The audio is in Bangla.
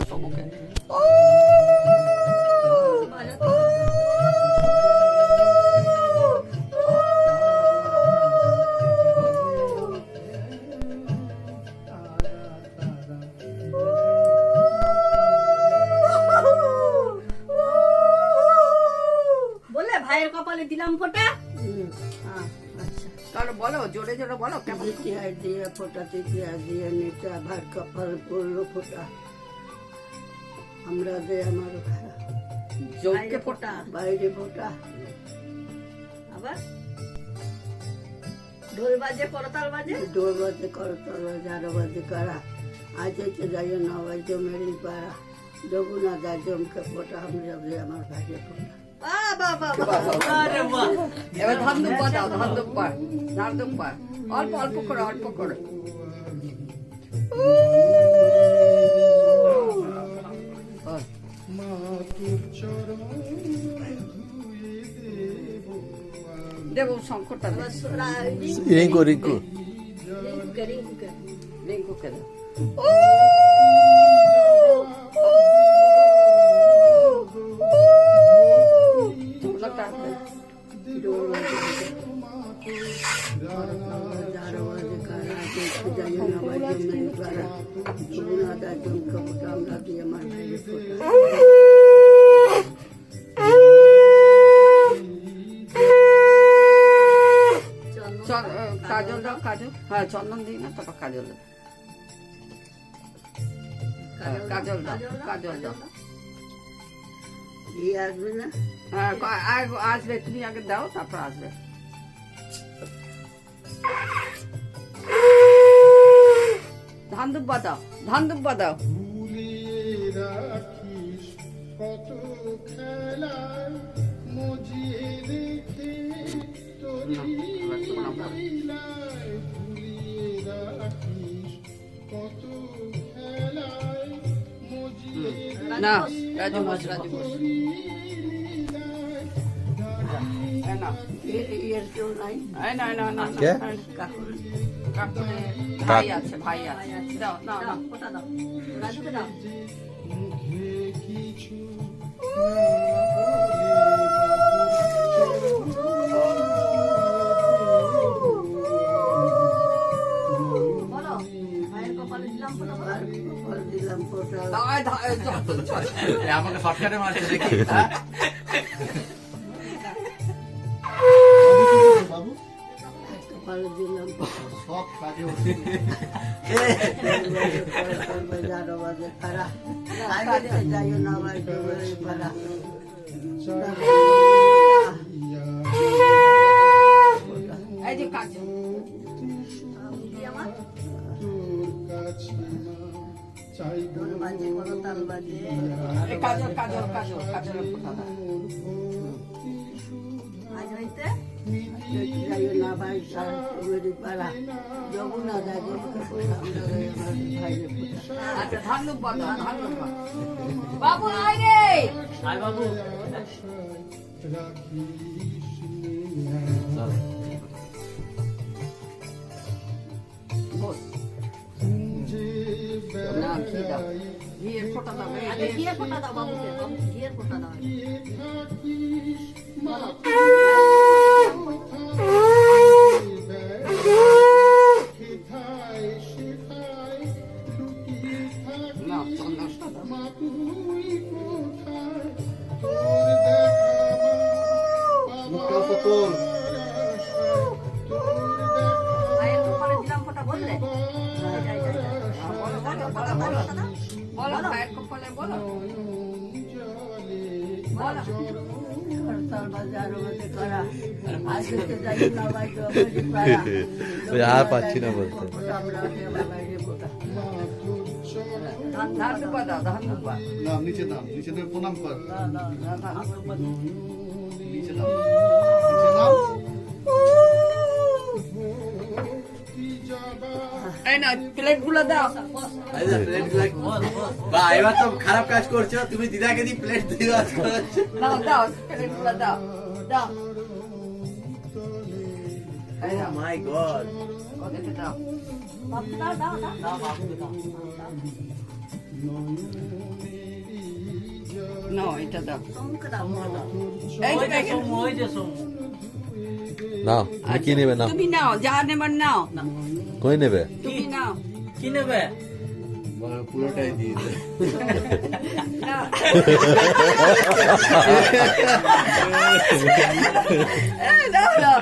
সম্মুখে বলে ভাইয়ের কপালে দিলাম ফোঁটা। আচ্ছা তাহলে বলো, জোরে জোরে বলো কেমন। ইতিহাস দিয়ে ফোটা ইতিহাস দিয়ে নিচে আবার কপাল পড়লো ফোটা আমরা যে আমার যোগকে ফোটা, বাইরে ফোটা আবার ঢোল বাজে করতাল বাজে ডোর বাজে করতল বাজে আরো বাজে করা আজ হচ্ছে যাইও না বাজে মেরি পাড়া যবু না যায় জমকে ফোটা আমরা যে আমার বাইরে ফোটা এবার ধান দুব্বা দাও, ধান দুব্বা, ধান দুব্বা অল্প অল্প করে, অল্প করে। দেব শঙ্করটা দেব। রিঙ্কু রিঙ্কু রিঙ্কুকে দাও। ঢোলকটা ডোর বাজে আরো বাজে করা আজ হচ্ছে যাইও না বাজে মেরি পাড়া যবু না যায় জমকে ফোটা আমরা যে আমার বাইরে ফোটা কাজল দাও, কাজল। হ্যাঁ চন্দন দিই না, তারপর কাজল দাও। কাজল দাও, কাজল দাও। দিয়ে আসবে না হ্যাঁ আসবে, তুমি আগে দাও তারপর আসবে। ধান দুব্বা দাও, ধান দুব্বা দাও। রাখিস কত খেলায় মজিয়ে রেখে তোরি লীলায় ভুলিয়ে রাখিস কত খেলায় মজিয়ে না রাজু বস, রাজু বস। এই নাও, এর কেউ নাই এই না না না কে? কাকুরে ভাই আছে, ভাই আছে। দাও না না, ফোঁটা দাও, রাজুকে দাও। মুখে কিছু বলো ভাইয়ের কপালে দিলাম ফোঁটা বলো। ফল দিলাম ফোটা দাও, আমাকে শর্টকাটে মারে দেখি বাবু ফল দিলাম সব কাজে আরো বাজে খারা যাইও না বাজে মেরি পাড়া এই যে কাজল। বুদ্ধি আমার চাই ঢোল বাজে করতাল বাজে এই কাজল, কাজল, কাজল, কাজলের ফোঁটা দাও। আজ হইতে যাইও না ভাই মেরি পাড়া যবু না যায় জমকে ফোটা আমরা যে আমার বাইরে ফোটা আচ্ছা ধান দুব্বা দাও, ধান দুব্বা। বাবু আয় রে। বস। না, ঘি দাও। ঘিয়ের ফোঁটা দাও, এই আগে ঘি। ঘিয়ের ফোঁটা দাও বাবুকে, বাবুকে ঘিয়ের ফোঁটা দাও। বলো না, চন্দনটা দাও। ভাইয়ের কপালে দিলাম ফোঁটা বললে। যাই, যাই, যাই। বলো, বলো, বলো, বলো। বলো, ভাইয়ের কপালে বলো। বলো। করতাল বাজে আরো বাজে করা আজ হচ্ছে যাইও না বাজে মেরি পাড়া ওই আর পাচ্ছি না বলতে। আমরা যে আমার বাইরে ফোটা ধান দুব্বা দাও, ধান দুব্বা। নাম নিচে নাম, নিচে নাম প্রণাম কর ধান দুব্বা দাও। নিচে নাম, নিচে নাম। এই না, প্লেট গুলো দাও। বা এবার তো খারাপ কাজ করছো তুমি, দিদাকে দিয়ে প্লেট দিয়ে কাজ করাচ্ছ। দাও, দাও, প্লেট গুলো দাও। দাও। এই দাও। মাই গড, ওদেরকে দাও। বাবুকে দাও, দাও, দাও। দাও বাবুকে দাও। নাও এটা দাও সমুখে দাও মুখে দাও। এই যে দেখেন। নাও তুমি কি নেবে নাও তুমি নাও যা নেবার নাও কই নেবে তুমি নাও কি নেবে? পুরোটাই দিয়ে দে। নাও। নাও, নাও।